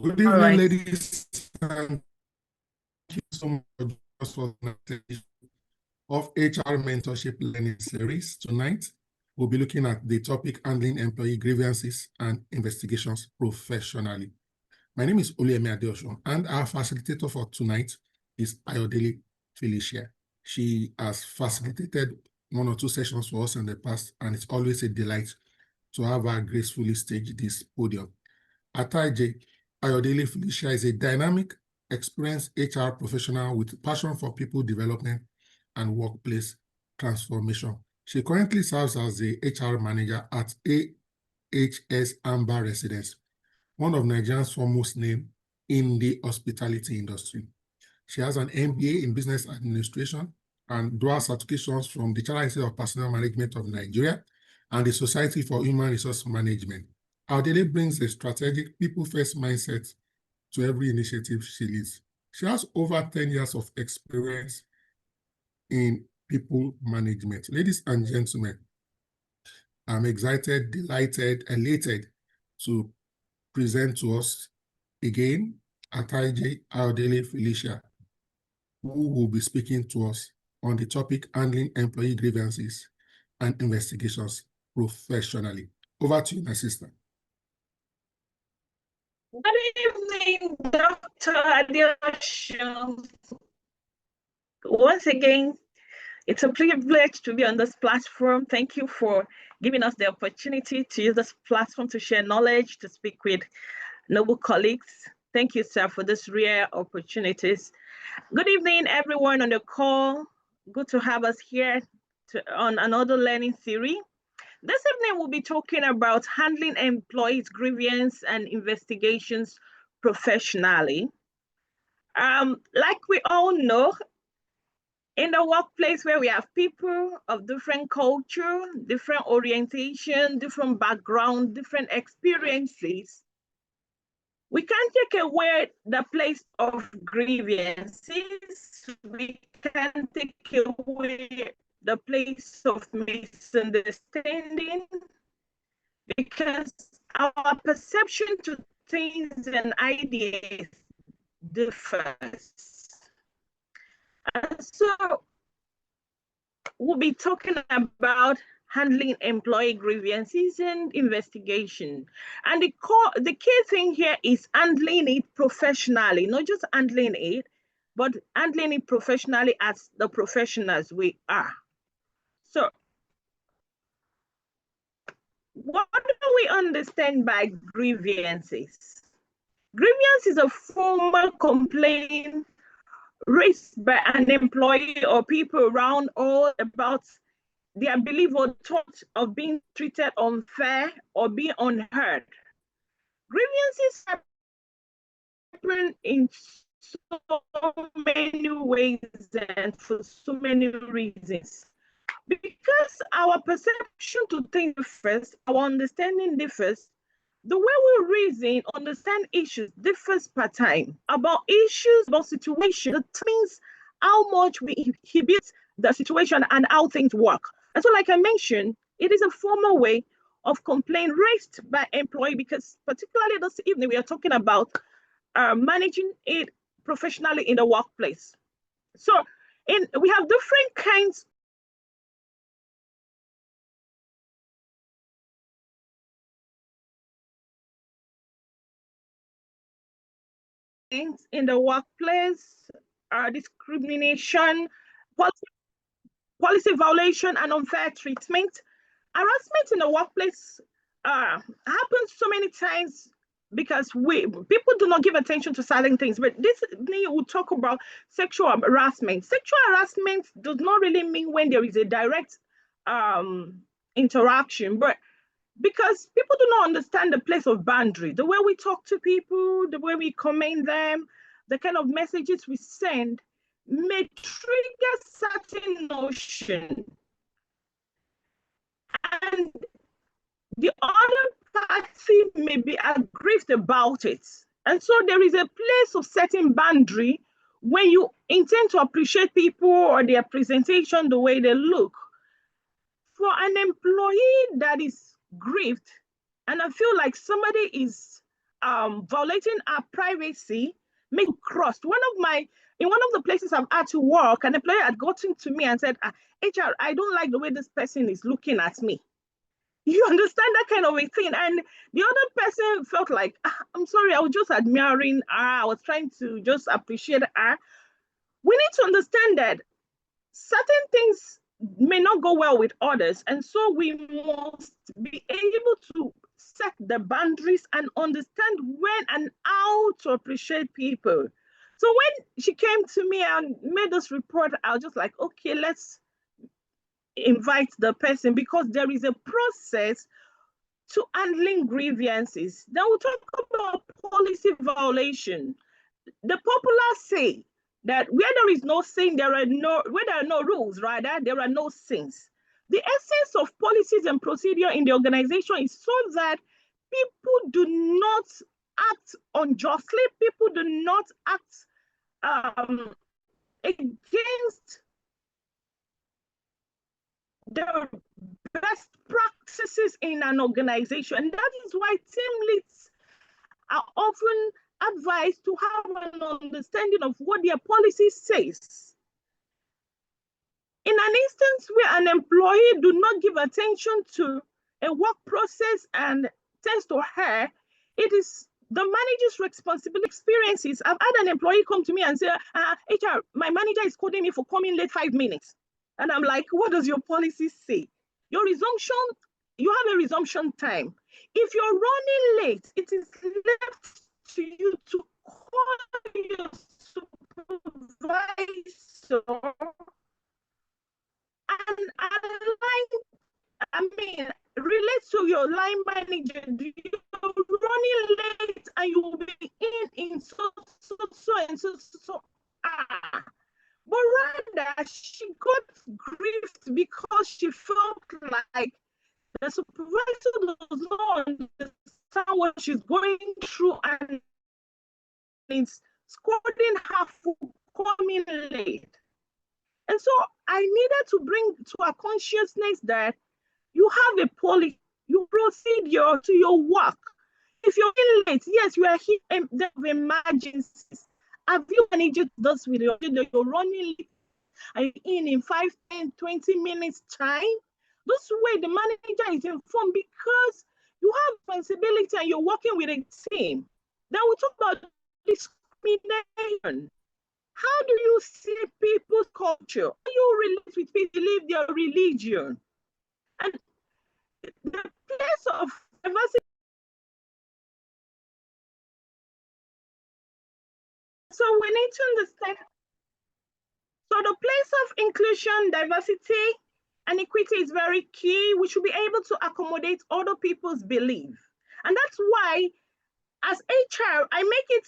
Good All evening, right. ladies, and thank you so much for joining us for the of HR Mentorship Learning Series. Tonight, we'll be looking at the topic handling employee grievances and investigations professionally. My name is Oliemi Adeosun, and our facilitator for tonight is Ayodele Felicia. She has facilitated one or two sessions for us in the past, and it's always a delight to have her gracefully stage this podium. Ataije Ayodele Felicia is a dynamic, experienced HR professional with passion for people development and workplace transformation. She currently serves as the HR manager at AHS Amber Residence, one of Nigeria's foremost names in the hospitality industry. She has an MBA in Business Administration and dual certifications from the Chartered Institute of Personnel Management of Nigeria and the Society for Human Resource Management. Ayodele brings a strategic, people-first mindset to every initiative she leads. She has over 10 years of experience in people management. Ladies and gentlemen, I'm excited, delighted, elated to present to us again Ataije Ayodele Felicia, who will be speaking to us on the topic handling employee grievances and investigations professionally. Over to you, my sister. Good evening, Dr. Adeosun. Once again, it's a privilege to be on this platform. Thank you for giving us the opportunity to use this platform to share knowledge, to speak with noble colleagues. Thank you, sir, for this rare opportunities. Good evening, everyone on the call. Good to have us here on another learning series. This evening, we'll be talking about handling employees' grievance and investigations professionally. Like we all know, in the workplace where we have people of different culture, different orientation, different background, different experiences, we can't take away the place of grievances. We can't take away the place of misunderstanding, because our perception to things and ideas differs. And so we'll be talking about handling employee grievances and investigation. And the key thing here is handling it professionally, not just handling it, but handling it professionally as the professionals we are. So what do we understand by grievances? Grievance is a formal complaint raised by an employee or people around or about their belief or thought of being treated unfair or being unheard. Grievances happen in so many ways and for so many reasons. Because our perception to things differs, our understanding differs, the way we reason, understand issues differs per time. About issues, about situations, it means how much we inhibit the situation and how things work. And so, like I mentioned, it is a formal way of complaint raised by employee, because particularly this evening, we are talking about managing it professionally in the workplace. So we have different kinds in the workplace, discrimination, policy violation, and unfair treatment. Harassment in the workplace happens so many times because people do not give attention to certain things. But this we'll talk about sexual harassment. Sexual harassment does not really mean when there is a direct interaction, but because people do not understand the place of boundary, the way we talk to people, the way we commend them, the kind of messages we send may trigger certain notion. And the other party may be aggrieved about it. And so there is a place of setting boundary when you intend to appreciate people or their presentation, the way they look. For an employee that is grieved, and I feel like somebody is violating our privacy, make crossed. In one of the places I've had to work, an employer had gotten to me and said, HR, I don't like the way this person is looking at me. You understand that kind of a thing? And the other person felt like, I'm sorry, I was just admiring her. I was trying to just appreciate her. We need to understand that certain things may not go well with others. And so we must be able to set the boundaries and understand when and how to appreciate people. So when she came to me and made this report, I was just like, okay, let's invite the person, because there is a process to handling grievances. Then we'll talk about policy violation. The popular say that where there is no sin, where there are no rules, rather, there are no sins. The essence of policies and procedure in the organization is so that people do not act unjustly, people do not act against the best practices in an organization. And that is why team leads are often advised to have an understanding of what their policy says. In an instance where an employee do not give attention to a work process and tends to her, it is the manager's responsibility. Experiences. I've had an employee come to me and say, HR, my manager is calling me for coming late 5 minutes. And I'm like, what does your policy say? Your resumption, you have a resumption time. If you're running late, it is left to you to call your supervisor and relate to your line manager. You're running late and you will be in so and so. But rather, she got grieved because she felt like the supervisor does not understand what she's going through and is scolding her for coming late. And so I needed to bring to a consciousness that you have a policy, you proceed to your work. If you're late, yes, you are here in the emergencies. Have you managed this with you're running late? Are you in 5, 10, 20 minutes time? This way the manager is informed, because you have responsibility and you're working with a team. Then we talk about discrimination. How do you see people's culture? How do you relate with people, believe their religion? And the place of diversity. So we need to understand. So the place of inclusion, diversity, and equity is very key. We should be able to accommodate other people's belief. And that's why, as HR, I make it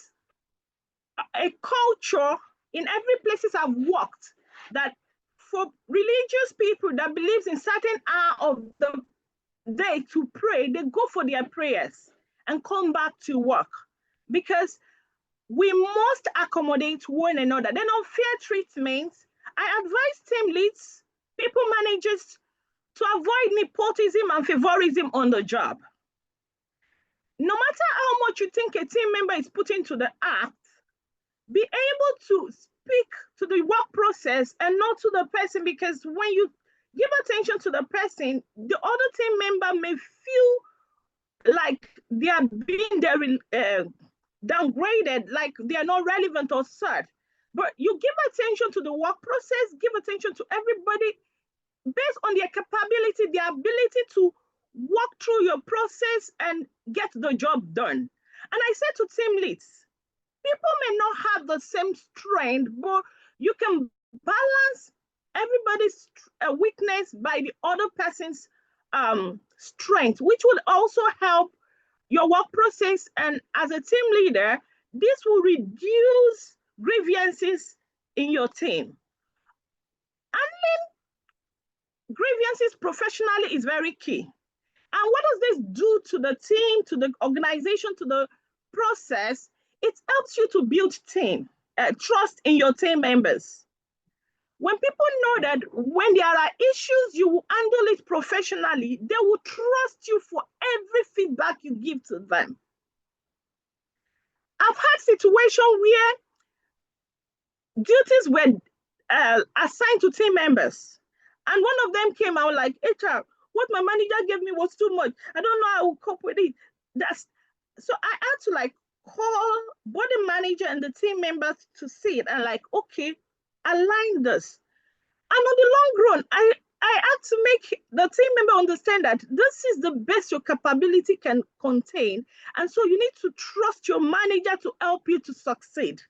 a culture in every places I've worked, that for religious people that believes in certain hour of the day to pray, they go for their prayers and come back to work, because we must accommodate one another. Then unfair treatment, I advise team leads, people managers, to avoid nepotism and favorism on the job. No matter how much you think a team member is putting to the act, be able to speak to the work process and not to the person, because when you give attention to the person, the other team member may feel like they are being downgraded, like they are not relevant or such. But you give attention to the work process, give attention to everybody based on their capability, their ability to walk through your process and get the job done. And I said to team leads, people may not have the same strength, but you can balance everybody's weakness by the other person's strength, which would also help your work process. And as a team leader, this will reduce grievances in your team. Handling grievances professionally is very key. And what does this do to the team, to the organization, to the process? It helps you to build trust in your team members. When people know that when there are issues, you will handle it professionally, they will trust you for every feedback you give to them. I've had situations where duties were assigned to team members, and one of them came out like, HR, what my manager gave me was too much. I don't know how I will cope with it. That's so I had to like call both the manager and the team members to see it and like, okay, align this. And on the long run, I had to make the team member understand that this is the best your capability can contain. And so you need to trust your manager to help you to succeed.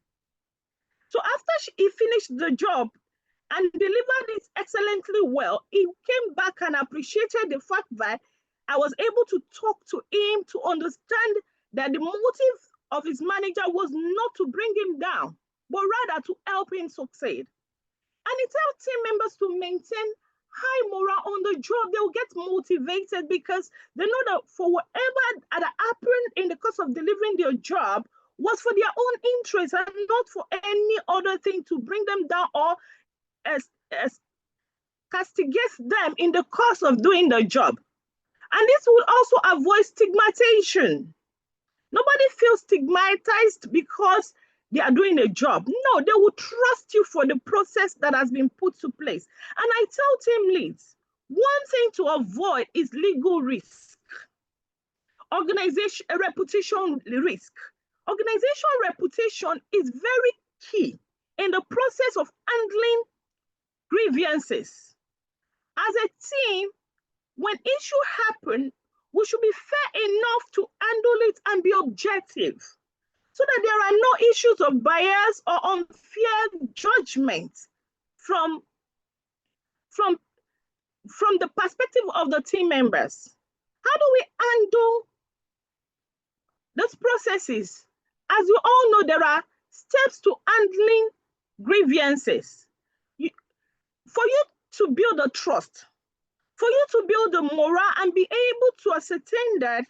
So after he finished the job and delivered it excellently well, he came back and appreciated the fact that I was able to talk to him to understand that the motive of his manager was not to bring him down, but rather to help him succeed. And it helps team members to maintain high morale on the job. They will get motivated because they know that for whatever had happened in the course of delivering their job was for their own interest and not for any other thing to bring them down or as castigate them in the course of doing the job. And this will also avoid stigmatization. Nobody feels stigmatized because they are doing a job. No, they will trust you for the process that has been put to place. And I tell team leads, one thing to avoid is legal risk, organization reputation risk. Organization reputation is very key in the process of handling grievances. As a team, when issues happen, we should be fair enough to handle it and be objective so that there are no issues of bias or unfair judgment from the perspective of the team members. How do we handle those processes? As you all know, there are steps to handling grievances. For you to build a trust, for you to build a morale and be able to ascertain that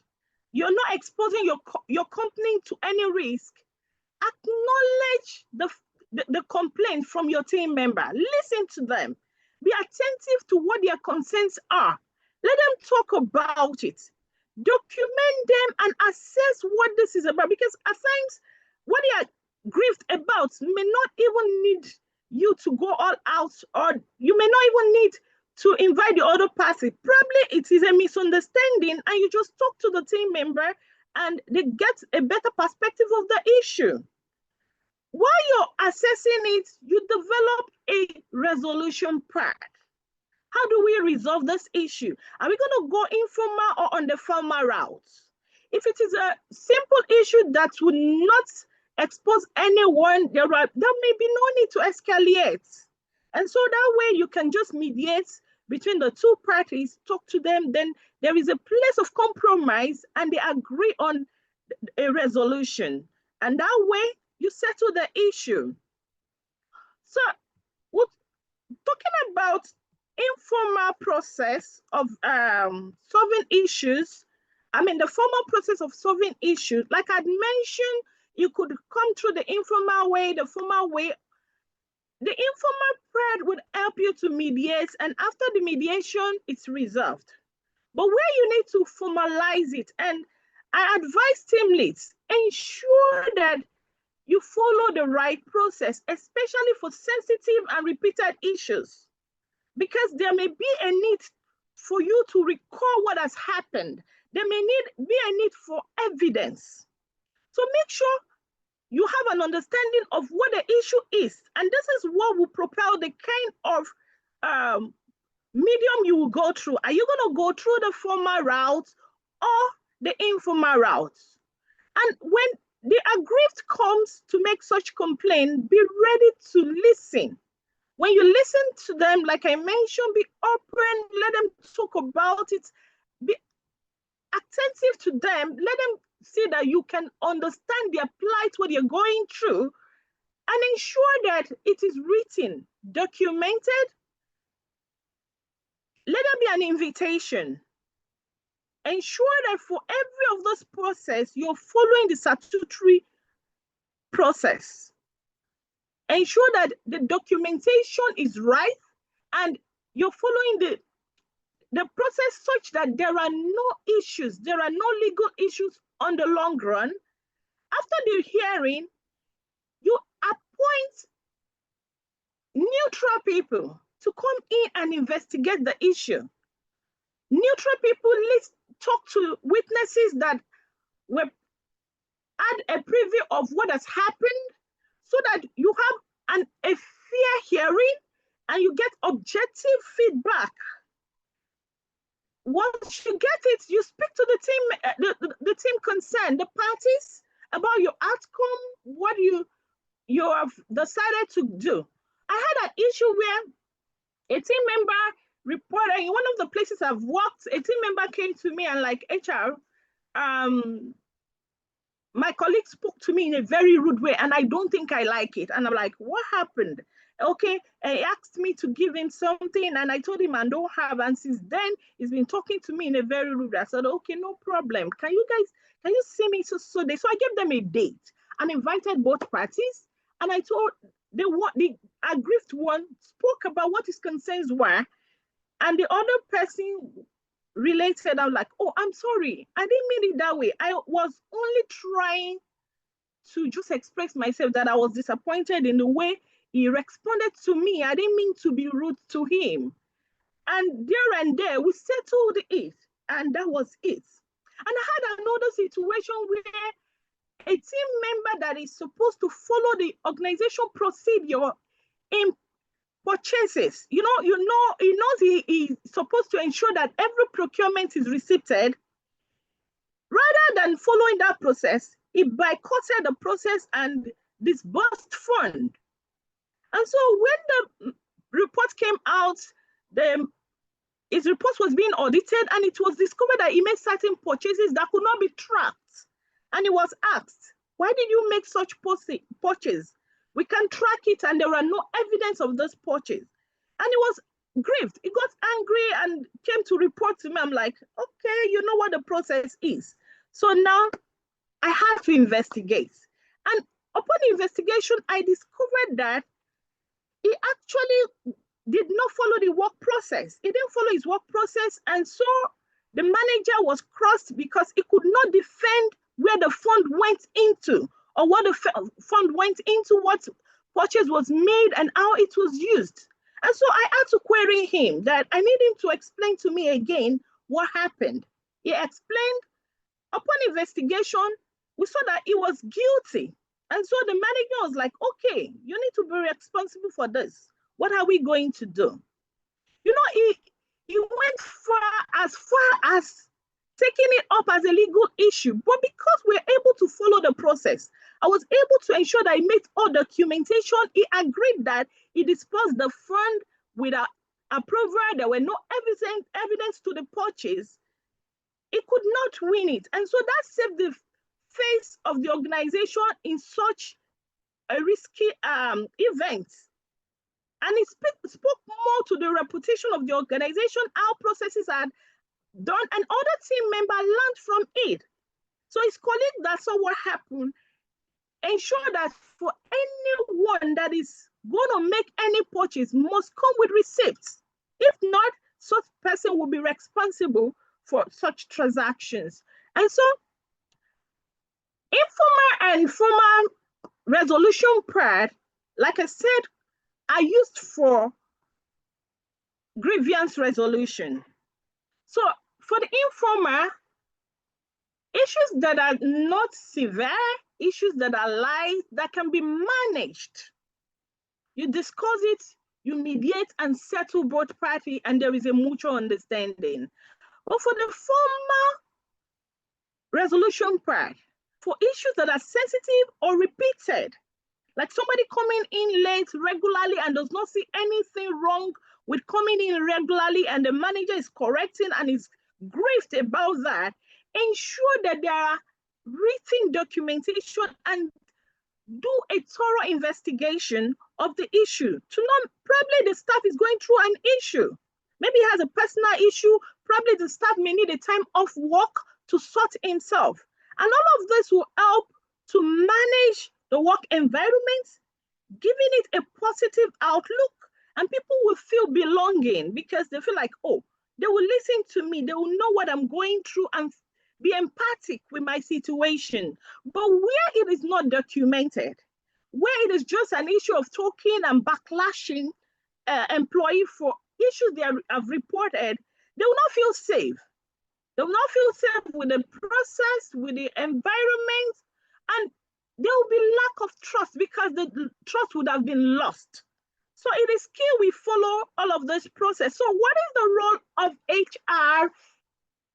you're not exposing your company to any risk, acknowledge the complaint from your team member. Listen to them. Be attentive to what their concerns are. Let them talk about it. Document them and assess what this is about, because at times what they are grieved about may not even need you to go all out, or you may not even need to invite the other party. Probably it is a misunderstanding and you just talk to the team member and they get a better perspective of the issue. While you're assessing it, you develop a resolution part. How do we resolve this issue? Are we going to go informal or on the formal route? If it is a simple issue that would not expose anyone, there may be no need to escalate. And so that way you can just mediate between the two parties, talk to them, then there is a place of compromise and they agree on a resolution. And that way you settle the issue. So we're talking about informal process of solving issues. I mean, the formal process of solving issues, like I mentioned, you could come through the informal way, the formal way. The informal part would help you to mediate, and after the mediation, it's resolved. But where you need to formalize it, and I advise team leads, ensure that you follow the right process, especially for sensitive and repeated issues, because there may be a need for you to recall what has happened. There may be a need for evidence. So make sure you have an understanding of what the issue is. And this is what will propel the kind of medium you will go through. Are you going to go through the formal route or the informal route? And when the aggrieved comes to make such complaint, be ready to listen. When you listen to them, like I mentioned, be open, let them talk about it, be attentive to them, let them see that you can understand their plight, what you're going through, and ensure that it is written, documented. Let there be an invitation. Ensure that for every of this process, you're following the statutory process. Ensure that the documentation is right and you're following the process such that there are no issues, there are no legal issues on the long run. After the hearing, you appoint neutral people to come in and investigate the issue. Neutral people talk to witnesses that were had a preview of what has happened so that you have a fair hearing and you get objective feedback. Once you get it, you speak to the team, the team concerned, the parties, about your outcome, what you have decided to do. I had an issue where a team member reported in one of the places I've worked, a team member came to me and like, HR, my colleague spoke to me in a very rude way and I don't think I like it. And I'm like, what happened? Okay, and he asked me to give him something and I told him I don't have. And since then, he's been talking to me in a very rude way. I said, okay, no problem. Can you see me so day? So I gave them a date and invited both parties. And I told the aggrieved one spoke about what his concerns were. And the other person related, I'm like, oh, I'm sorry. I didn't mean it that way. I was only trying to just express myself that I was disappointed in the way he responded to me. I didn't mean to be rude to him. And there, we settled it. And that was it. And I had another situation where a team member that is supposed to follow the organization procedure in purchases, he knows he's supposed to ensure that every procurement is received. Rather than following that process, he boycotted the process and disbursed fund. And so when the report came out, his report was being audited and it was discovered that he made certain purchases that could not be tracked. And he was asked, why did you make such purchase? We can track it and there are no evidence of those purchases. And he was grieved. He got angry and came to report to me. I'm like, okay, you know what the process is. So now I had to investigate. And upon investigation, I discovered that he actually did not follow the work process. He didn't follow his work process. And so the manager was crossed because he could not defend where the fund went into or what the fund went into, what purchase was made and how it was used. And so I had to query him that I need him to explain to me again what happened. He explained. Upon investigation, we saw that he was guilty. And so the manager was like, okay, you need to be responsible for this. What are we going to do? He went far as taking it up as a legal issue. But because we're able to follow the process, I was able to ensure that he made all documentation. He agreed that he disbursed the fund without approval. There were no evidence to the purchase. He could not win it. And so that saved the face of the organization in such a risky event. And it spoke more to the reputation of the organization, how processes are done, and other team members learned from it. So his colleague that saw what happened ensure that for anyone that is going to make any purchase must come with receipts. If not, such person will be responsible for such transactions. And so informal and formal resolution part, like I said, are used for grievance resolution. So for the informal, issues that are not severe, issues that are light, that can be managed. You discuss it, you mediate and settle both parties, and there is a mutual understanding. But for the formal resolution part, for issues that are sensitive or repeated, like somebody coming in late regularly and does not see anything wrong with coming in regularly, and the manager is correcting and is grieved about that, ensure that there are written documentation and do a thorough investigation of the issue. To know, probably the staff is going through an issue. Maybe he has a personal issue. Probably the staff may need a time off work to sort himself. And all of this will help to manage the work environment, giving it a positive outlook, and people will feel belonging because they feel like, oh, they will listen to me, they will know what I'm going through, and be empathic with my situation. But where it is not documented, where it is just an issue of talking and backlashing employee for issues they have reported, they will not feel safe. They will not feel safe with the process, with the environment, and there will be lack of trust because the trust would have been lost. So it is key we follow all of this process. So what is the role of HR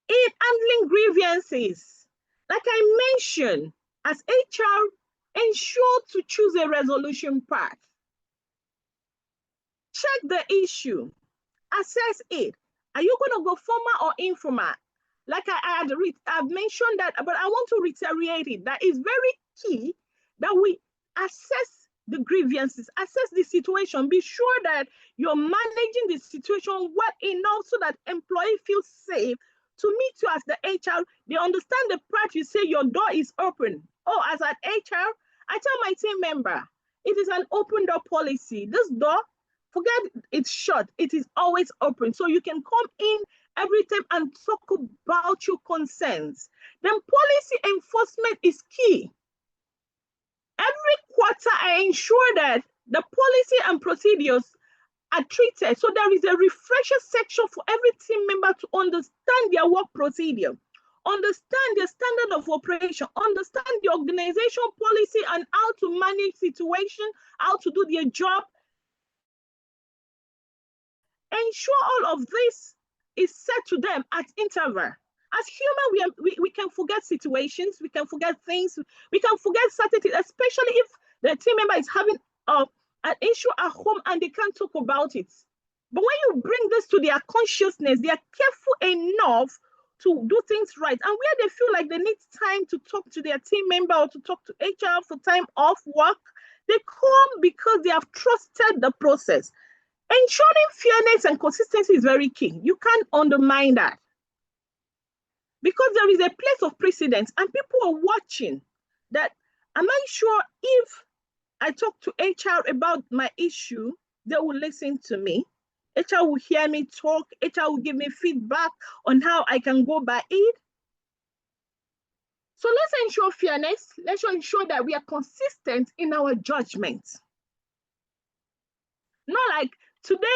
in handling grievances? Like I mentioned, as HR, ensure to choose a resolution path. Check the issue, assess it. Are you going to go formal or informal? Like I've mentioned that, but I want to reiterate it. That is very key that we assess the grievances, assess the situation, be sure that you're managing the situation well enough so that employee feels safe to meet you as the HR. They understand the part you say your door is open. Oh, as an HR, I tell my team member, it is an open door policy. This door, forget it's shut, it is always open. So you can come in every time and talk about your concerns. Then policy enforcement is key. Every quarter, I ensure that the policy and procedures are treated. So there is a refresher section for every team member to understand their work procedure, understand their standard of operation, understand the organization policy and how to manage situation, how to do their job. Ensure all of this is said to them at interval. As human, we can forget situations, we can forget things, we can forget certain things, especially if the team member is having an issue at home and they can't talk about it. But when you bring this to their consciousness, they are careful enough to do things right. And where they feel like they need time to talk to their team member or to talk to HR for time off work, they come because they have trusted the process. Ensuring fairness and consistency is very key. You can't undermine that. Because there is a place of precedence and people are watching that, am I sure if I talk to HR about my issue, they will listen to me. HR will hear me talk. HR will give me feedback on how I can go by it. So let's ensure fairness. Let's ensure that we are consistent in our judgment. Not like today,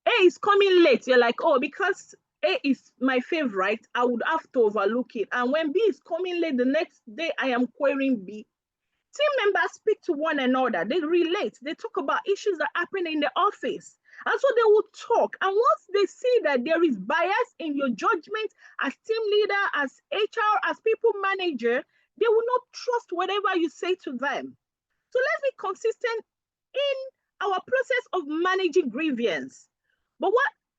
A is coming late. You're like, oh, because A is my favorite, I would have to overlook it. And when B is coming late the next day, I am querying B. Team members speak to one another. They relate. They talk about issues that happen in the office. And so they will talk. And once they see that there is bias in your judgment as team leader, as HR, as people manager, they will not trust whatever you say to them. So let's be consistent in our process of managing grievance. But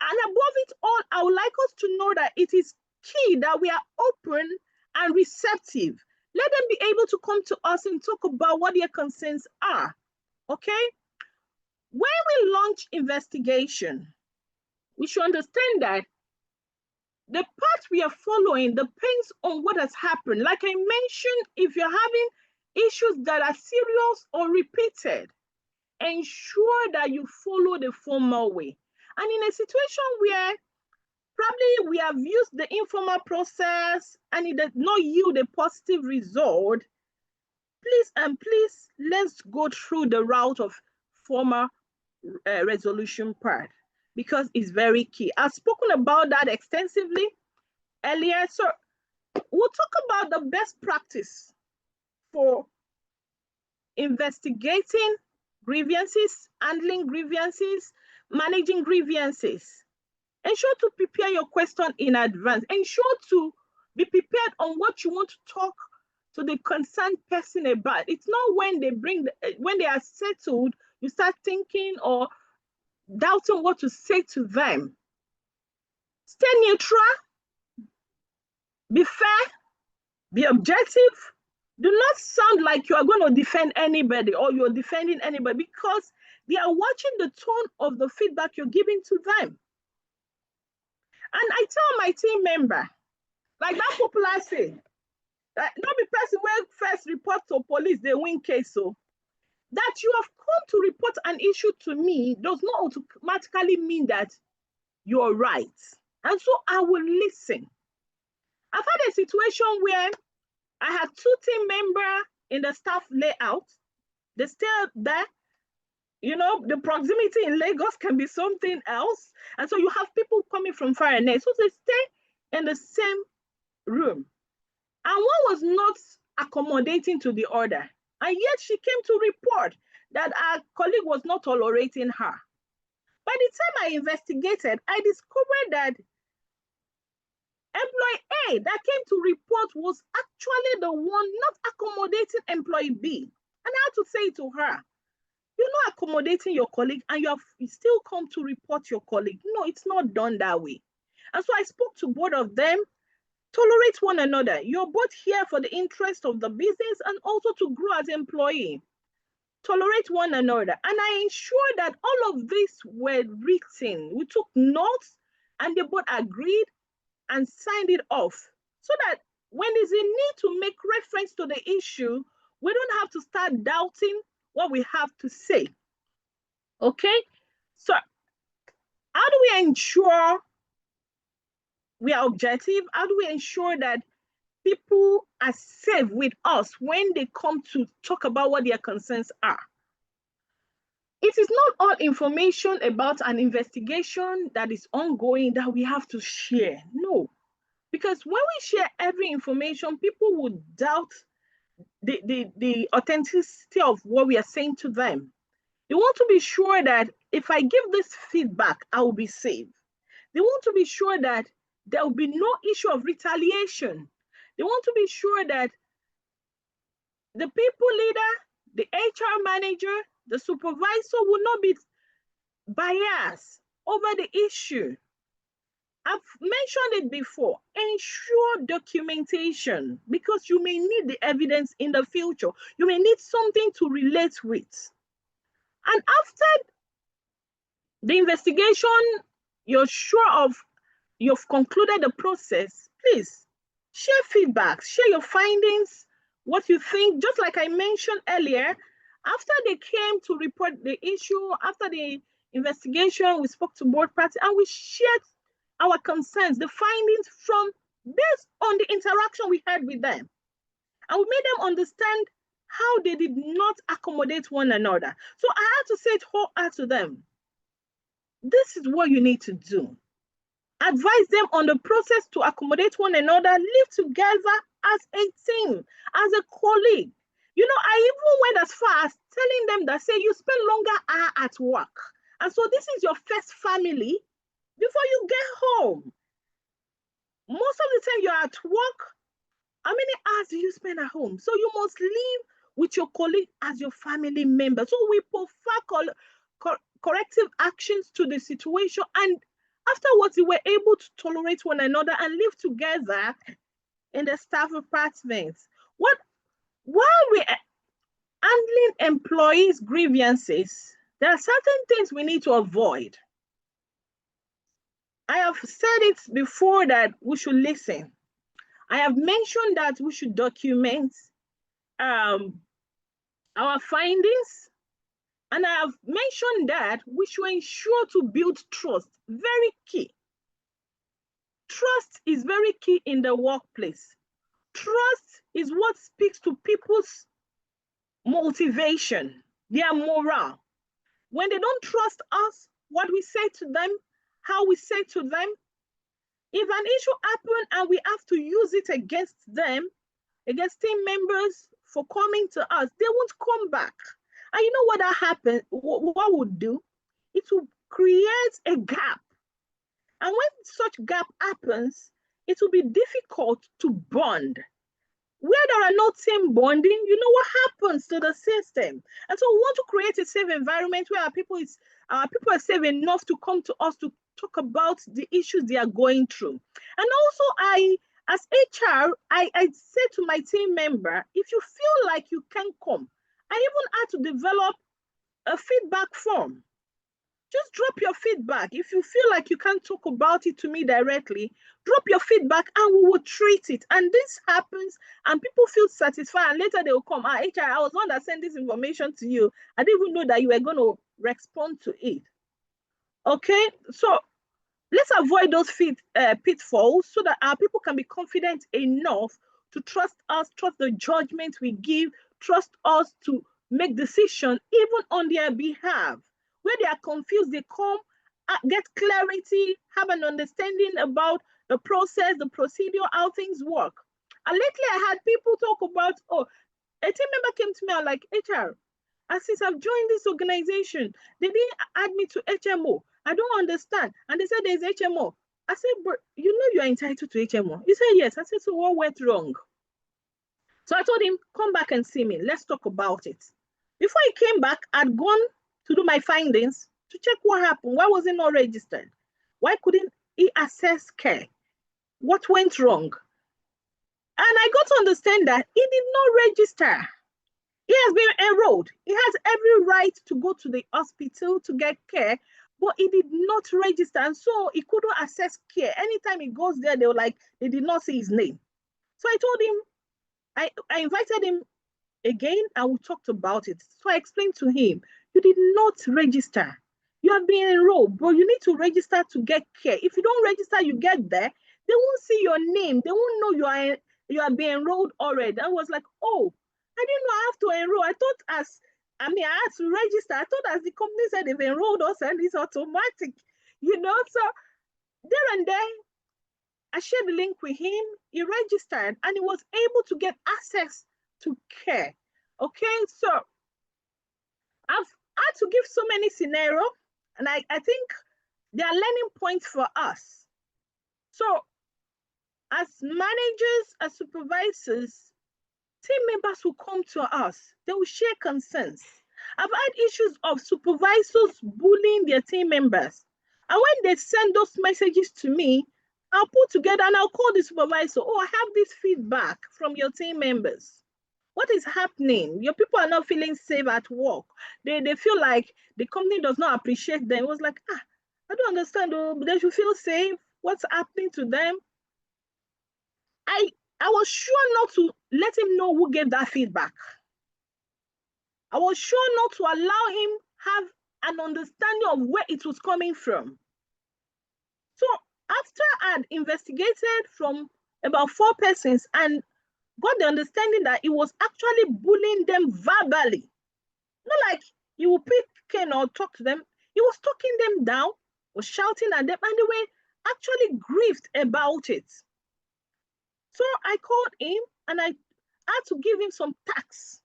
and above it all, I would like us to know that it is key that we are open and receptive. Let them be able to come to us and talk about what their concerns are, okay? When we launch investigation, we should understand that the path we are following depends on what has happened. Like I mentioned, if you're having issues that are serious or repeated, ensure that you follow the formal way. And in a situation where probably we have used the informal process and it did not yield a positive result, please, let's go through the route of formal resolution part because it's very key. I've spoken about that extensively earlier. So we'll talk about the best practice for investigating grievances, handling grievances, managing grievances. Ensure to prepare your question in advance. Ensure to be prepared on what you want to talk to the concerned person about. It's not when when they are settled, you start thinking or doubting what to say to them. Stay neutral, be fair, be objective. Do not sound like you are going to defend anybody or you're defending anybody because they are watching the tone of the feedback you're giving to them. And I tell my team member, like that popular say, that not be person where first report to police, they win case. So that you have come to report an issue to me does not automatically mean that you're right. And so I will listen. I've had a situation where I had two team members in the staff layout. They stay there. You know, the proximity in Lagos can be something else. And so you have people coming from far and near. So they stay in the same room. And one was not accommodating to the other. And yet she came to report that our colleague was not tolerating her. By the time I investigated, I discovered that employee A that came to report was actually the one not accommodating employee B. And I had to say to her, you're not accommodating your colleague and you still come to report your colleague. No, it's not done that way. And so I spoke to both of them. Tolerate one another. You're both here for the interest of the business and also to grow as employee. Tolerate one another. And I ensured that all of this were written. We took notes and they both agreed and signed it off so that when there's a need to make reference to the issue, we don't have to start doubting what we have to say. Okay? So how do we ensure we are objective? How do we ensure that people are safe with us when they come to talk about what their concerns are? It is not all information about an investigation that is ongoing that we have to share. No. Because when we share every information, people would doubt the authenticity of what we are saying to them. They want to be sure that if I give this feedback, I will be safe. They want to be sure that there will be no issue of retaliation. They want to be sure that the people leader, the HR manager, the supervisor will not be biased over the issue. I've mentioned it before. Ensure documentation because you may need the evidence in the future. You may need something to relate with. And after the investigation, you're sure of you've concluded the process, please share feedback, share your findings, what you think. Just like I mentioned earlier, after they came to report the issue, after the investigation, we spoke to both parties and we shared our concerns, the findings from based on the interaction we had with them. And we made them understand how they did not accommodate one another. So I had to say it whole to them. This is what you need to do. Advise them on the process to accommodate one another, live together as a team, as a colleague. You know, I even went as far as telling them that, say, you spend longer hours at work. And so this is your first family before you get home. Most of the time you're at work, how many hours do you spend at home? So you must live with your colleague as your family member. So we prefer corrective actions to the situation, and afterwards we were able to tolerate one another and live together in the staff apartments. While we are handling employees' grievances, there are certain things we need to avoid. I have said it before that we should listen. I have mentioned that we should document our findings. And I have mentioned that we should ensure to build trust. Very key. Trust is very key in the workplace. Trust is what speaks to people's motivation, their morale. When they don't trust us, what we say to them, how we say to them, if an issue happens and we have to use it against them, against team members for coming to us, they won't come back. And you know what that happens, what would do? It will create a gap. And when such gap happens, it will be difficult to bond. Where there are no team bonding, you know what happens to the system. And so we want to create a safe environment where our people are safe enough to come to us to talk about the issues they are going through. And also as HR, I say to my team member, if you feel like you can come, I even had to develop a feedback form. Just drop your feedback. If you feel like you can't talk about it to me directly, drop your feedback and we will treat it. And this happens and people feel satisfied and later they will come, HR, I was the one that sent this information to you. I didn't even know that you were going to respond to it. Okay, so let's avoid those pitfalls so that our people can be confident enough to trust us, trust the judgment we give, trust us to make decisions even on their behalf. Where they are confused, they come, get clarity, have an understanding about the process, the procedure, how things work. And lately, I had people talk about, oh, a team member came to me and like, HR, and since I've joined this organization, they didn't add me to HMO. I don't understand. And they said there's HMO. I said, but you know you're entitled to HMO. He said, yes. I said, so what went wrong? So I told him, come back and see me. Let's talk about it. Before he came back, I'd gone to do my findings to check what happened. Why was he not registered? Why couldn't he access care? What went wrong? And I got to understand that he did not register. He has been enrolled. He has every right to go to the hospital to get care, but he did not register. And so he couldn't access care. Anytime he goes there, they were like, they did not see his name. So I told him, I invited him again and we talked about it. So I explained to him, you did not register. You have been enrolled, but you need to register to get care. If you don't register, you get there, they won't see your name. They won't know you are being enrolled already. I was like, oh, I didn't know I have to enroll. I thought I had to register. I thought as the company said they've enrolled us and it's automatic, So there and then, I shared the link with him. He registered and he was able to get access to care. Okay, so I've had to give so many scenarios, and I think they are learning points for us. So as managers, as supervisors, team members will come to us. They will share concerns. I've had issues of supervisors bullying their team members. And when they send those messages to me, I'll put together and I'll call the supervisor. Oh, I have this feedback from your team members. What is happening? Your people are not feeling safe at work. They feel like the company does not appreciate them. It was like, I don't understand. Oh, they should feel safe. What's happening to them? I was sure not to let him know who gave that feedback. I was sure not to allow him have an understanding of where it was coming from. So after I had investigated from about 4 persons and got the understanding that he was actually bullying them verbally, not like he would pick Ken or talk to them. He was talking them down, was shouting at them, and they were actually grieved about it. So I called him and I had to give him some tasks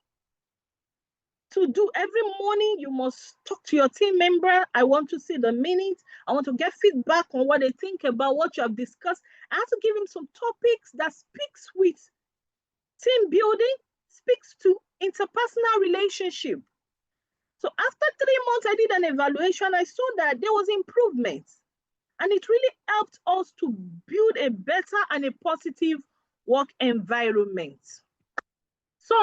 to do. Every morning, you must talk to your team member. I want to see the minutes. I want to get feedback on what they think about what you have discussed. I had to give him some topics that speaks with team building, speaks to interpersonal relationship. So after 3 months, I did an evaluation. I saw that there was improvement. And it really helped us to build a better and a positive work environment. So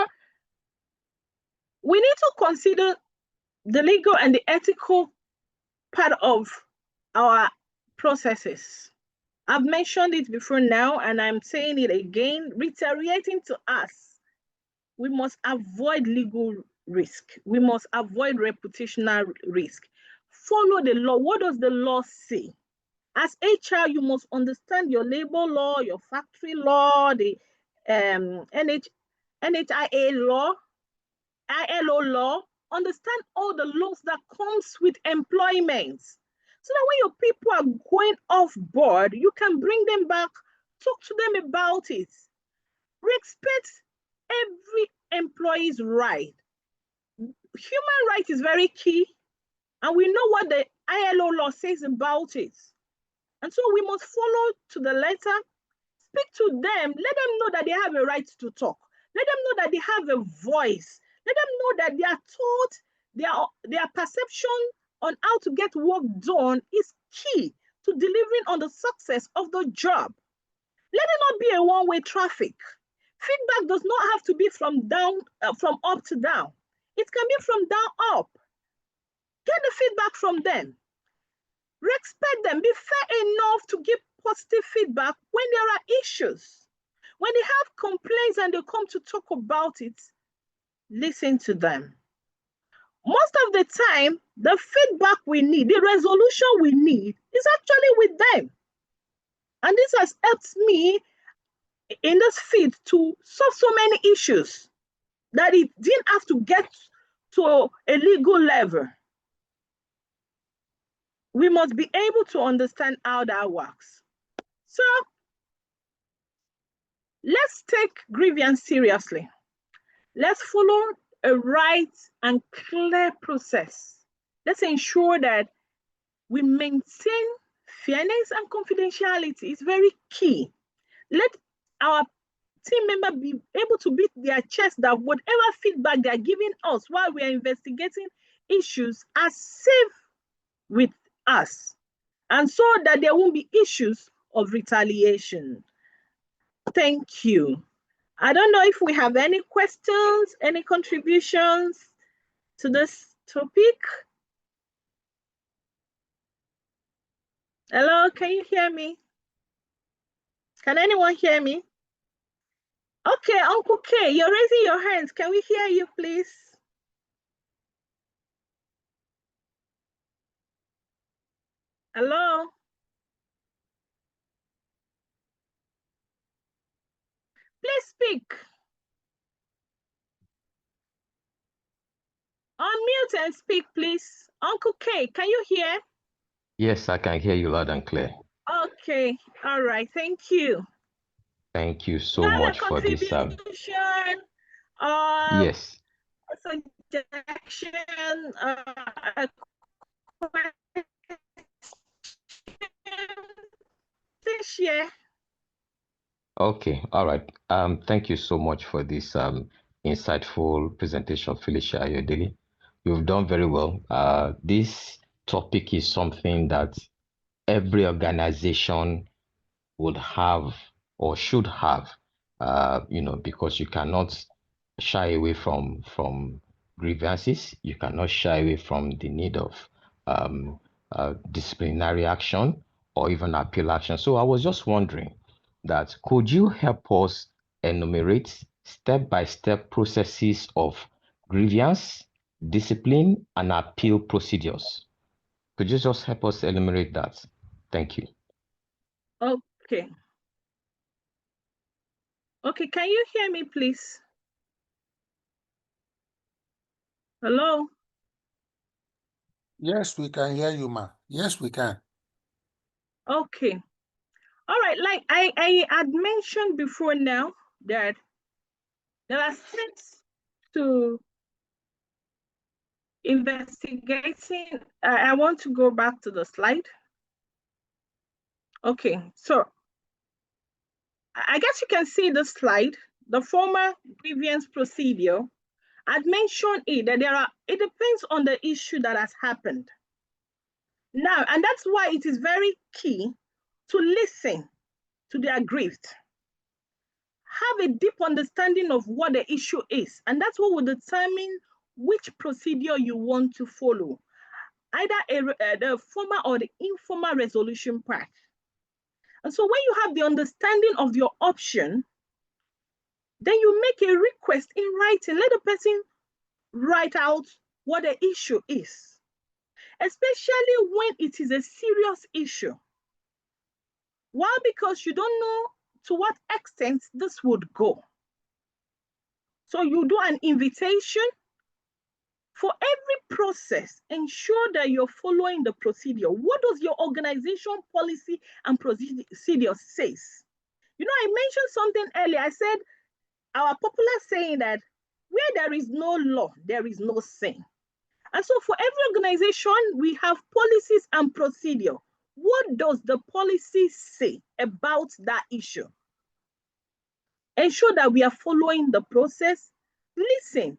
we need to consider the legal and the ethical part of our processes. I've mentioned it before now, and I'm saying it again, reiterating to us, we must avoid legal risk. We must avoid reputational risk. Follow the law. What does the law say? As HR, you must understand your labor law, your factory law, the NHIA law, ILO law. Understand all the laws that comes with employment. So that when your people are going off board, you can bring them back, talk to them about it. Respect every employee's right. Human right is very key, and we know what the ILO law says about it. And so we must follow to the letter, speak to them, let them know that they have a right to talk. Let them know that they have a voice. Let them know that their thought, their perception on how to get work done is key to delivering on the success of the job. Let it not be a one-way traffic. Feedback does not have to be from up to down. It can be from down up. Get the feedback from them. Respect them. Be fair enough to give positive feedback when there are issues. When they have complaints and they come to talk about it, listen to them. most of the time, the feedback we need, the resolution we need is actually with them. And this has helped me in this field to solve so many issues that it didn't have to get to a legal level. We must be able to understand how that works. So let's take grievance seriously. Let's follow a right and clear process. Let's ensure that we maintain fairness and confidentiality. It's very key. Let our team member be able to beat their chest that whatever feedback they're giving us while we are investigating issues are safe with us, and so that there won't be issues of retaliation. Thank you. I don't know if we have any questions, any contributions to this topic. Hello, can you hear me? Can anyone hear me? Okay, Uncle K, you're raising your hands. Can we hear you, please? Hello? Please speak. Unmute and speak, please. Uncle K, can you hear? Yes, I can hear you loud and clear. Okay, all right, thank you. Thank you so much for this. Yes. A suggestion, a question, share. Okay. All right. Thank you so much for this insightful presentation, Felicia Ayodele. You've done very well. This topic is something that every organization would have or should have, because you cannot shy away from grievances. You cannot shy away from the need of disciplinary action or even appeal action. So I was just wondering that could you help us enumerate step-by-step processes of grievance, discipline, and appeal procedures? Could you just help us enumerate that? Thank you. Okay. Okay, can you hear me, please? Hello? Yes, we can hear you, ma. Yes, we can. Okay. All right, like I had mentioned before now that there are steps to investigating. I want to go back to the slide. Okay, so I guess you can see the slide, the former grievance procedure. I'd mentioned it that it depends on the issue that has happened. Now, and that's why it is very key to listen to the aggrieved. Have a deep understanding of what the issue is, and that's what will determine which procedure you want to follow, either the formal or the informal resolution path. And so when you have the understanding of your option, then you make a request in writing. Let the person write out what the issue is, especially when it is a serious issue. Why? Because you don't know to what extent this would go. So you do an invitation. For every process, ensure that you're following the procedure. What does your organization policy and procedure says? You know, I mentioned something earlier. I said our popular saying that where there is no law, there is no sin. And so for every organization, we have policies and procedure. What does the policy say about that issue? Ensure that we are following the process. Listen,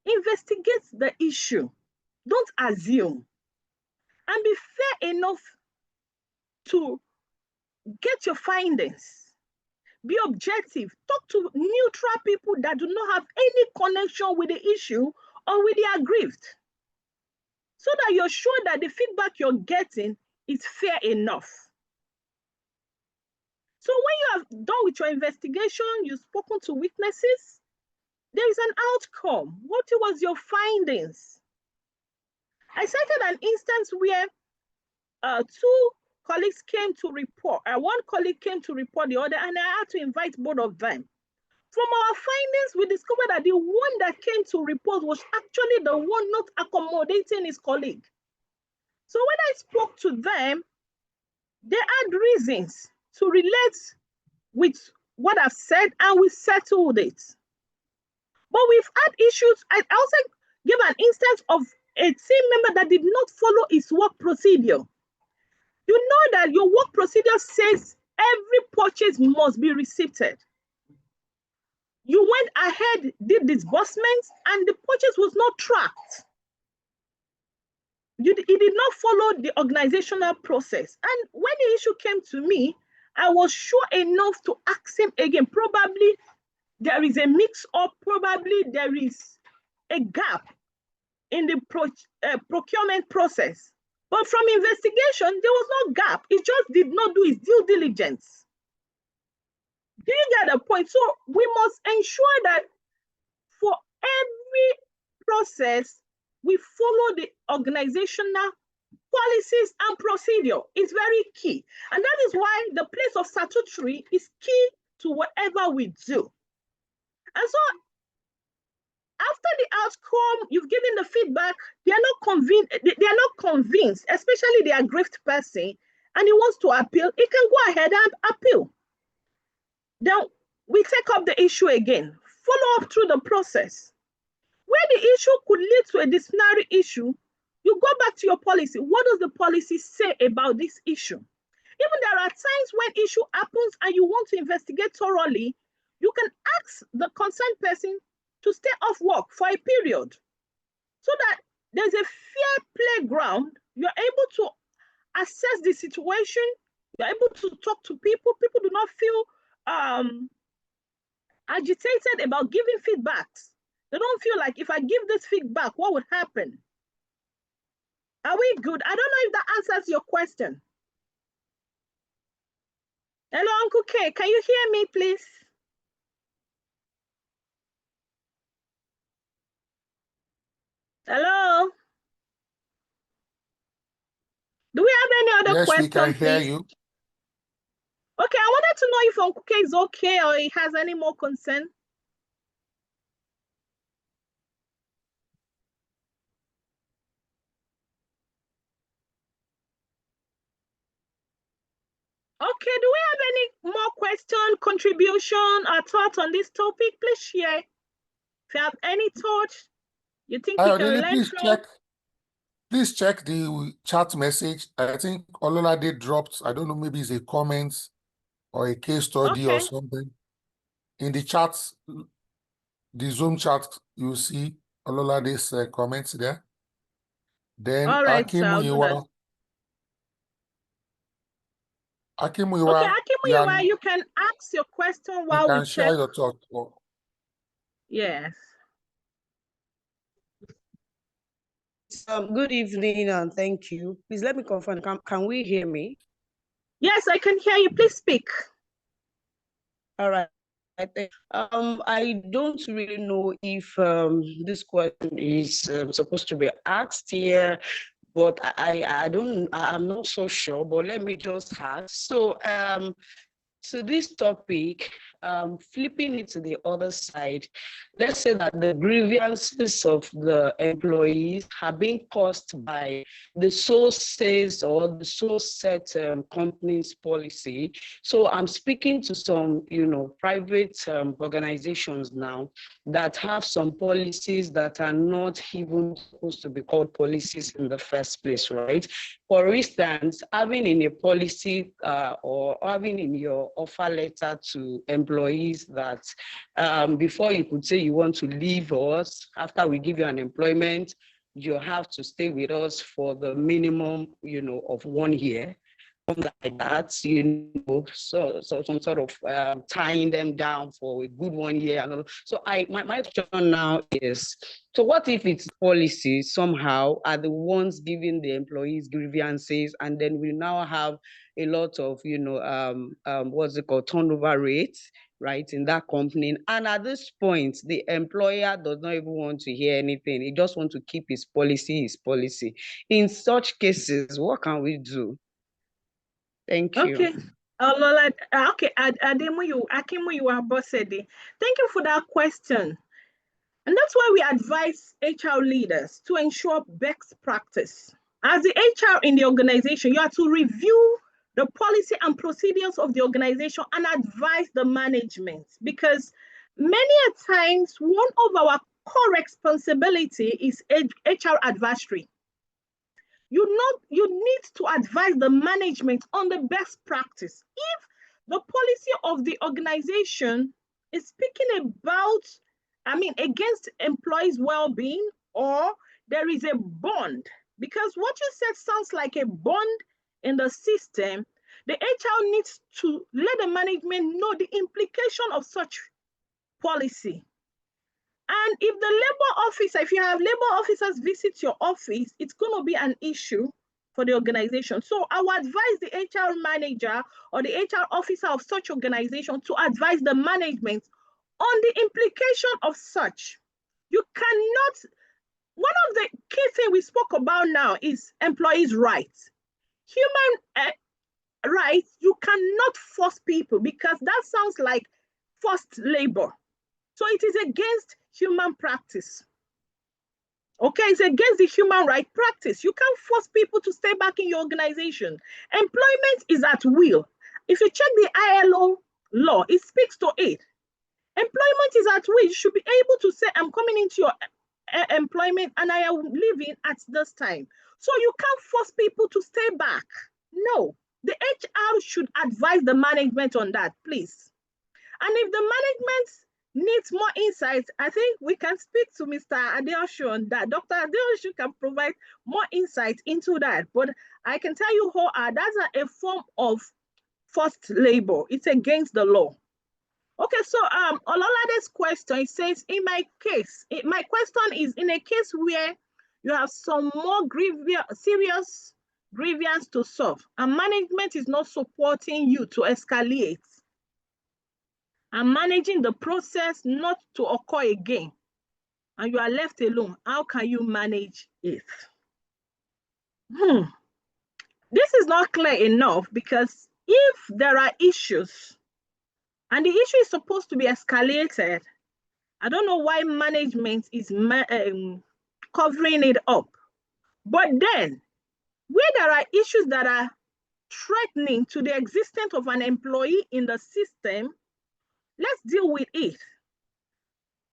investigate the issue. Don't assume. And be fair enough to get your findings. Be objective. Talk to neutral people that do not have any connection with the issue or with the aggrieved, so that you're sure that the feedback you're getting is fair enough. So when you have done with your investigation, you've spoken to witnesses, there is an outcome. What was your findings? I cited an instance where two colleagues came to report. One colleague came to report the other, and I had to invite both of them. From our findings, we discovered that the one that came to report was actually the one not accommodating his colleague. So when I spoke to them, they had reasons to relate with what I've said, and we settled it. But we've had issues. I also give an instance of a team member that did not follow his work procedure. You know that your work procedure says every purchase must be receipted. You went ahead, did disbursements, and the purchase was not tracked. He did not follow the organizational process. And when the issue came to me, I was sure enough to ask him again. Probably there is a mix-up, probably there is a gap in the procurement process. But from investigation, there was no gap. He just did not do his due diligence. Do you get the point? So we must ensure that for every process, we follow the organizational policies and procedure. It's very key. And that is why the place of statutory is key to whatever we do. And so after the outcome, you've given the feedback, they are not convinced, especially the aggrieved person, and he wants to appeal, he can go ahead and appeal. Then we take up the issue again, follow up through the process. Where the issue could lead to a disciplinary issue, you go back to your policy. What does the policy say about this issue? Even there are times when issue happens and you want to investigate thoroughly, you can ask the concerned person to stay off work for a period so that there's a fair playground. You're able to assess the situation. You're able to talk to people. People do not feel agitated about giving feedbacks. They don't feel like, if I give this feedback, what would happen? Are we good? I don't know if that answers your question. Hello, Uncle K. Can you hear me, please? Hello? Do we have any other question, Yes, we can hear please? you. Okay, I wanted to know if Uncle K is okay or he has any more concern. Okay, do we have any more question, contribution, or thought on this topic? Please share. If you have any thoughts you think we can learn from. Please check the chat message. I think Ololade dropped, I don't know, maybe it's a comment or a case study or something. In the chat, the Zoom chat, you see Ololade's comments there. Then All right, sir, I'll do that. Akimuyiwa, Okay, Akimuyiwa, you can ask your question while we check. You can share your thoughts. Yes. Good evening and thank you. Please let me confirm. Can we hear me? Yes, I can hear you. Please speak. All right. I don't really know if this question is supposed to be asked here, but I'm not so sure. But let me just ask. So this topic, flipping it to the other side, let's say that the grievances of the employees have been caused by the sole says or the sole set company's policy. So I'm speaking to some, private organizations now that have some policies that are not even supposed to be called policies in the first place, right? For instance, having in a policy or having in your offer letter to employees that before you could say you want to leave us, after we give you an employment, you have to stay with us for the minimum, of 1 year. like that, so some sort of tying them down for a good 1 year. So my question now is, so what if it's policy somehow are the ones giving the employees grievances, and then we now have a lot of, what's it called, turnover rates, right, in that company. And at this point, the employer does not even want to hear anything. He just wants to keep his policy. In such cases, what can we do? Thank you. Okay. Okay, Ademuyiwa Abosede. Thank you for that question. And that's why we advise HR leaders to ensure best practice. As the HR in the organization, you are to review the policy and procedures of the organization and advise the management, because many a times one of our core responsibility is HR advisory. You need to advise the management on the best practice. If the policy of the organization is speaking about, against employees' well-being, or there is a bond, because what you said sounds like a bond in the system, the HR needs to let the management know the implication of such policy. And if the labor officer, if you have labor officers visit your office, it's going to be an issue for the organization. So I would advise the HR manager or the HR officer of such organization to advise the management on the implication of such. You cannot, one of the key things we spoke about now is employees' rights. Human rights, you cannot force people, because that sounds like forced labor. So it is against human practice. Okay, it's against the human right practice. You can't force people to stay back in your organization. Employment is at will. If you check the ILO law, it speaks to it. Employment is at will. You should be able to say, I'm coming into your employment and I am leaving at this time. So you can't force people to stay back. No, the HR should advise the management on that, please. And if the management needs more insights, I think we can speak to Mr. Adeosho on that. Dr. Adeosho can provide more insight into that. But I can tell you, that's a form of forced labor. It's against the law. Okay, so Ololade's question, it says, in my case, my question is, in a case where you have some more serious grievance to solve, and management is not supporting you to escalate and managing the process not to occur again, and you are left alone, how can you manage it? This is not clear enough, because if there are issues and the issue is supposed to be escalated, I don't know why management is covering it up. But then, where there are issues that are threatening to the existence of an employee in the system, let's deal with it.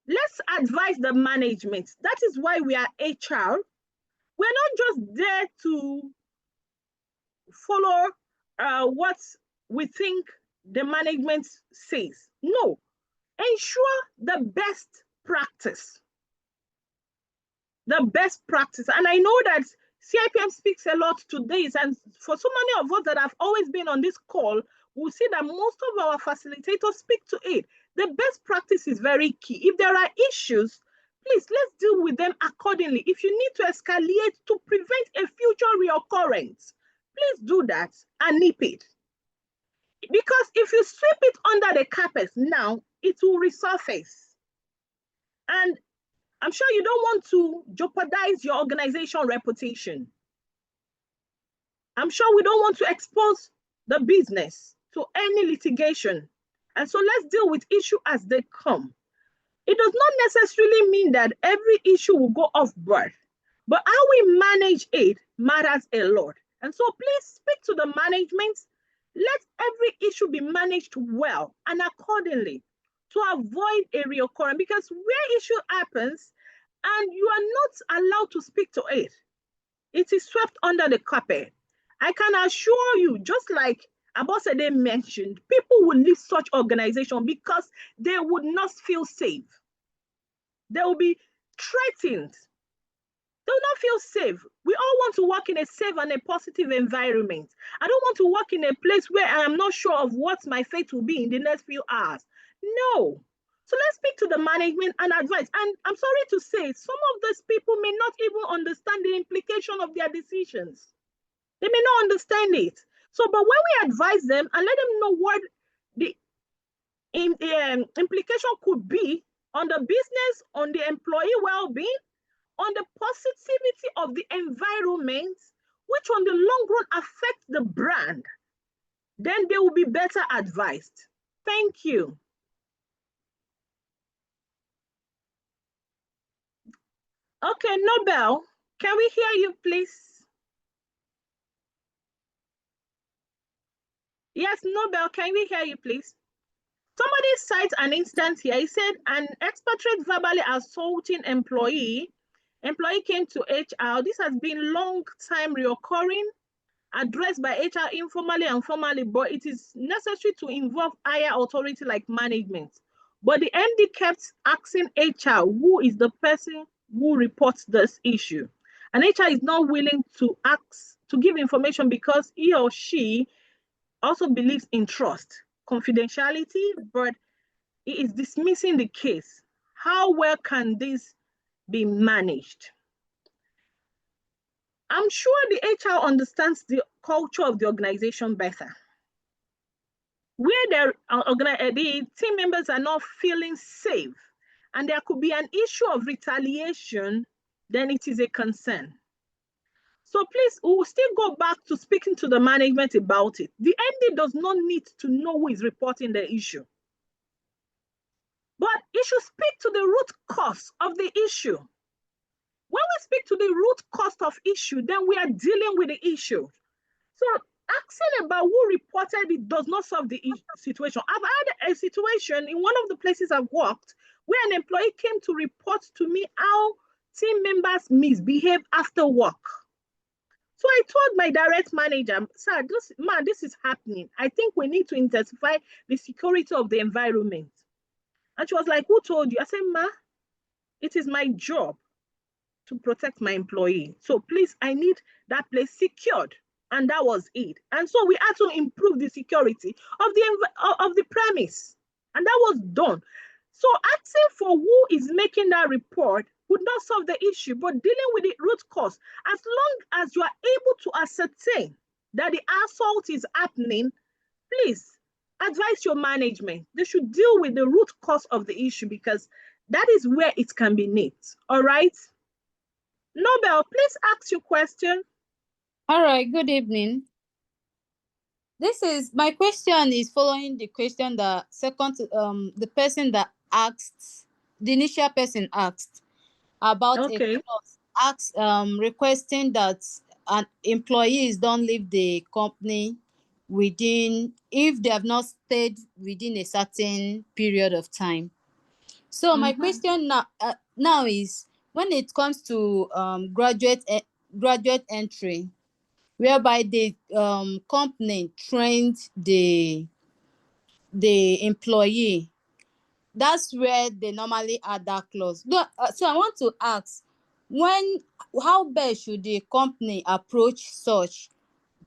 Let's advise the management. That is why we are HR. We're not just there to follow what we think the management says. No, ensure the best practice. The best practice. And I know that CIPM speaks a lot to this, and for so many of us that have always been on this call, we'll see that most of our facilitators speak to it. The best practice is very key. If there are issues, please, let's deal with them accordingly. If you need to escalate to prevent a future reoccurrence, please do that and nip it. Because if you sweep it under the carpet now, it will resurface. And I'm sure you don't want to jeopardize your organization reputation. I'm sure we don't want to expose the business to any litigation. And so let's deal with issues as they come. It does not necessarily mean that every issue will go off board, but how we manage it matters a lot. And so please speak to the management. Let every issue be managed well and accordingly to avoid a reoccurrence, because where issue happens and you are not allowed to speak to it, it is swept under the carpet. I can assure you, just like Abosede mentioned, people will leave such organization because they would not feel safe. They will be threatened They will not feel safe. We all want to work in a safe and a positive environment. I don't want to work in a place where I am not sure of what my fate will be in the next few hours. No. So let's speak to the management and advise. And I'm sorry to say, some of these people may not even understand the implication of their decisions. They may not understand it. So, but when we advise them and let them know what the implication could be on the business, on the employee well-being, on the positivity of the environment, which on the long run affects the brand, then they will be better advised. Thank you. Okay, Nobel, can we hear you, please? Yes, Nobel, can we hear you, please? Somebody cites an instance here. He said an expatriate verbally assaulting employee came to HR. This has been long time reoccurring, addressed by HR informally and formally, but it is necessary to involve higher authority like management. But the MD kept asking HR, who is the person who reports this issue? And HR is not willing to give information because he or she also believes in trust, confidentiality, but he is dismissing the case. How well can this be managed? I'm sure the HR understands the culture of the organization better. Where the team members are not feeling safe and there could be an issue of retaliation, then it is a concern. So please, we will still go back to speaking to the management about it. The MD does not need to know who is reporting the issue. But it should speak to the root cause of the issue. When we speak to the root cause of issue, then we are dealing with the issue. So asking about who reported it does not solve the situation. I've had a situation in one of the places I've worked where an employee came to report to me how team members misbehave after work. So I told my direct manager, sir, this is happening. I think we need to intensify the security of the environment. And she was like, who told you? I said, ma, it is my job to protect my employee. So please, I need that place secured. And that was it. And so we had to improve the security of the premise. And that was done. So asking for who is making that report would not solve the issue, but dealing with the root cause. As long as you are able to ascertain that the assault is happening, please advise your management. They should deal with the root cause of the issue because that is where it can be nipped. All right? Nobel, please ask your question. All right, good evening. My question is following the question that the person that asked, the initial person asked about Okay. a clause, requesting that an employees don't leave the company if they have not stayed within a certain period of time. So my question now is, when it comes to graduate entry, whereby the company trained the employee, that's where they normally add that clause. So I want to ask, how best should the company approach such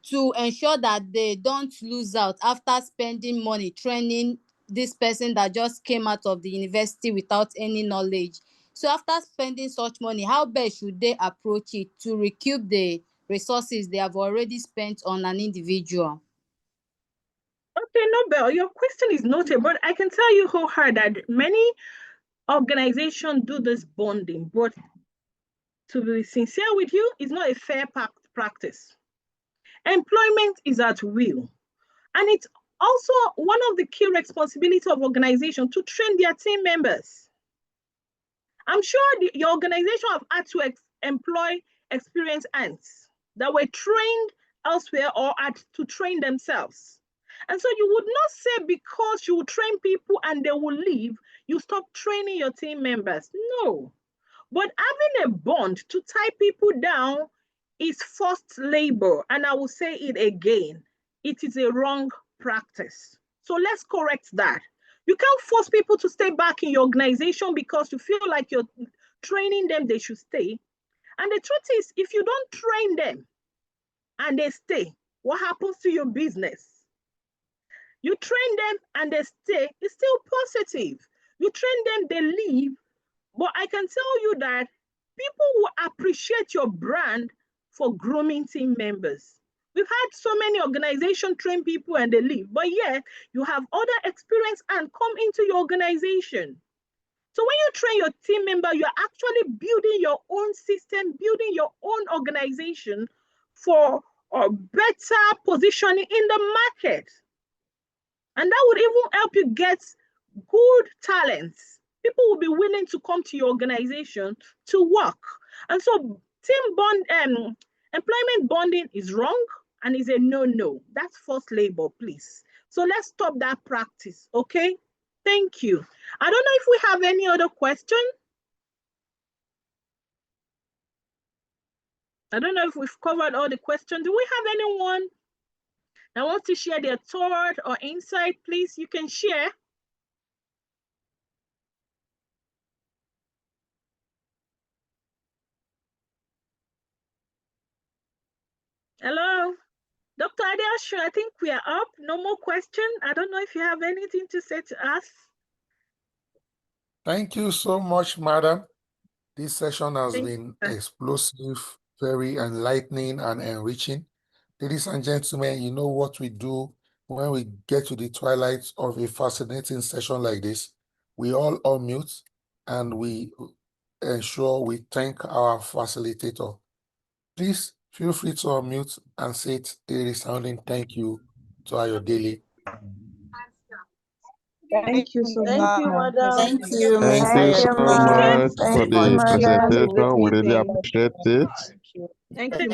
to ensure that they don't lose out after spending money training this person that just came out of the university without any knowledge? So after spending such money, how best should they approach it to recoup the resources they have already spent on an individual? Okay, Nobel, your question is noted, but I can tell you wholeheartedly that many organizations do this bonding, but to be sincere with you, it's not a fair practice. Employment is at will. And it's also one of the key responsibilities of organizations to train their team members. I'm sure your organization have had to employ experienced ants that were trained elsewhere or had to train themselves. And so you would not say because you train people and they will leave, you stop training your team members. No. But having a bond to tie people down is forced labor. And I will say it again, it is a wrong practice. So let's correct that. You can't force people to stay back in your organization because you feel like you're training them, they should stay. And the truth is, if you don't train them and they stay, what happens to your business? You train them and they stay, it's still positive. You train them, they leave. But I can tell you that people will appreciate your brand for grooming team members. We've had so many organizations train people and they leave, but yet you have other experience and come into your organization. So when you train your team member, you're actually building your own system, building your own organization for a better positioning in the market. And that would even help you get good talents. People will be willing to come to your organization to work. And so employment bonding is wrong and is a no-no. That's forced labor, please. So let's stop that practice, okay? Thank you. I don't know if we have any other question. I don't know if we've covered all the questions. Do we have anyone that wants to share their thought or insight? Please, you can share. Hello, Dr. Adeasho, I think we are up. No more question. I don't know if you have anything to say to us. Thank you so much, madam. This session has been explosive, very enlightening and enriching. Ladies and gentlemen, you know what we do when we get to the twilight of a fascinating session like this. We all unmute and we ensure we thank our facilitator. Please feel free to unmute and say a resounding thank you to Ayodele. Thank you so much. Thank you, madam. Thank you, Miss Thank you so Ayodele. much for the presentation. We really appreciate it. Thank you.